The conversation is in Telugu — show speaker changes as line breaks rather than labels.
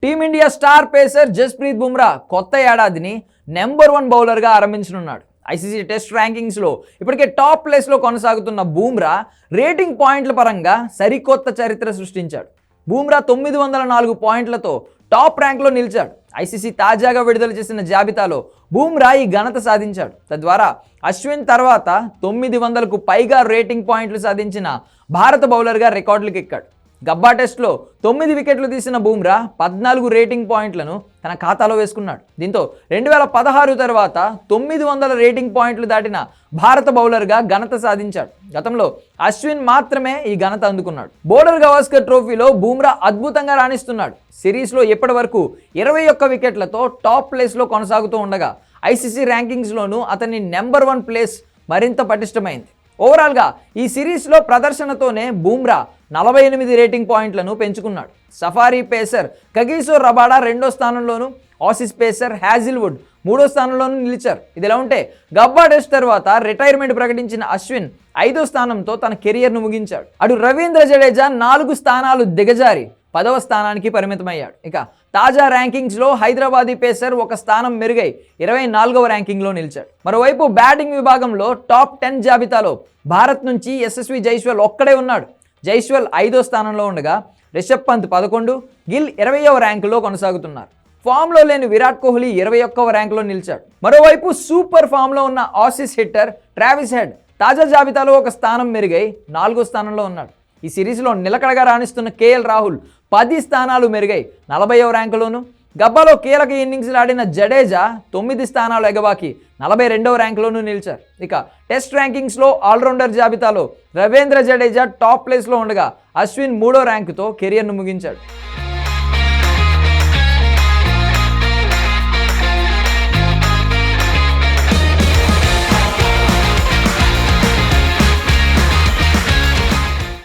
Team India star pacer Jasprit Bumrah కొత్త ఏడాదిని నెంబర్ 1 బౌలర్గా ఆరంభించనున్నాడు. ఐసీసీ టెస్ట్ ర్యాంకింగ్స్లో ఇప్పటికే టాప్ ప్లేస్లో కొనసాగుతున్న బుమ్రా రేటింగ్ పాయింట్ల పరంగా సరికొత్త చరిత్ర సృష్టించాడు. బుమ్రా 904 పాయింట్లతో టాప్ ర్యాంక్లో నిలిచాడు. ఐసీసీ తాజాగా విడుదల చేసిన జాబితాలో బుమ్రా ఈ ఘనత సాధించాడు. తద్వారా అశ్విన్ తర్వాత 900కు పైగా రేటింగ్ పాయింట్లు సాధించిన భారత బౌలర్గా రికార్డులకు ఎక్కాడు. గబ్బా టెస్ట్లో 9 వికెట్లు తీసిన బుమ్రా 14 రేటింగ్ పాయింట్లను తన ఖాతాలో వేసుకున్నాడు. దీంతో 2016 తర్వాత 900 రేటింగ్ పాయింట్లు దాటిన భారత బౌలర్గా ఘనత సాధించాడు. గతంలో అశ్విన్ మాత్రమే ఈ ఘనత అందుకున్నాడు. బోర్డర్ గవాస్కర్ ట్రోఫీలో బుమ్రా అద్భుతంగా రాణిస్తున్నాడు. సిరీస్లో ఇప్పటి వరకు 21 వికెట్లతో టాప్ ప్లేస్లో కొనసాగుతూ ఉండగా ఐసీసీ ర్యాంకింగ్స్లోనూ అతని నెంబర్ 1 ప్లేస్ మరింత పటిష్టమైంది. ఓవరాల్గా ఈ సిరీస్లో ప్రదర్శనతోనే బుమ్రా 48 రేటింగ్ పాయింట్లను పెంచుకున్నాడు. సఫారీ పేసర్ కగిసో రబాడా 2వ స్థానంలోనూ, ఆసీస్ పేసర్ హ్యాజిల్వుడ్ 3వ స్థానంలోనూ నిలిచారు. ఇదిలా ఉంటే గబ్బా టెస్ట్ తర్వాత రిటైర్మెంట్ ప్రకటించిన అశ్విన్ 5వ స్థానంతో తన కెరియర్ను ముగించాడు. అటు రవీంద్ర జడేజా 4 స్థానాలు దిగజారి 10వ స్థానానికి పరిమితమయ్యాడు. ఇక తాజా ర్యాంకింగ్స్లో హైదరాబాదీ పేసర్ 1 స్థానం మెరుగై 24వ ర్యాంకింగ్లో నిలిచాడు. మరోవైపు బ్యాటింగ్ విభాగంలో టాప్ 10 జాబితాలో భారత్ నుంచి యశస్వి జైస్వాల్ ఒక్కడే ఉన్నాడు. జైస్వాల్ 5వ స్థానంలో ఉండగా రిషబ్ పంత్ 11, గిల్ 20వ ర్యాంకులో కొనసాగుతున్నారు. ఫామ్లో లేని విరాట్ కోహ్లీ 21వ ర్యాంకులో నిలిచాడు. మరోవైపు సూపర్ ఫామ్లో ఉన్న ఆసీస్ హిట్టర్ ట్రావిస్ హెడ్ తాజా జాబితాలో 1 స్థానం మెరుగై 4వ స్థానంలో ఉన్నాడు. ఈ సిరీస్లో నిలకడగా రాణిస్తున్న కేఎల్ రాహుల్ 10 స్థానాలు మెరుగై 40వ ర్యాంకులోను, గబ్బాలో కీలక ఇన్నింగ్స్లు ఆడిన జడేజా 9 స్థానాలు ఎగబాకి 42వ ర్యాంకులోనూ నిలిచారు. ఇక టెస్ట్ ర్యాంకింగ్స్లో ఆల్రౌండర్ జాబితాలో రవీంద్ర జడేజా టాప్ ప్లేస్లో ఉండగా అశ్విన్ 3వ ర్యాంకుతో కెరియర్ను ముగించాడు.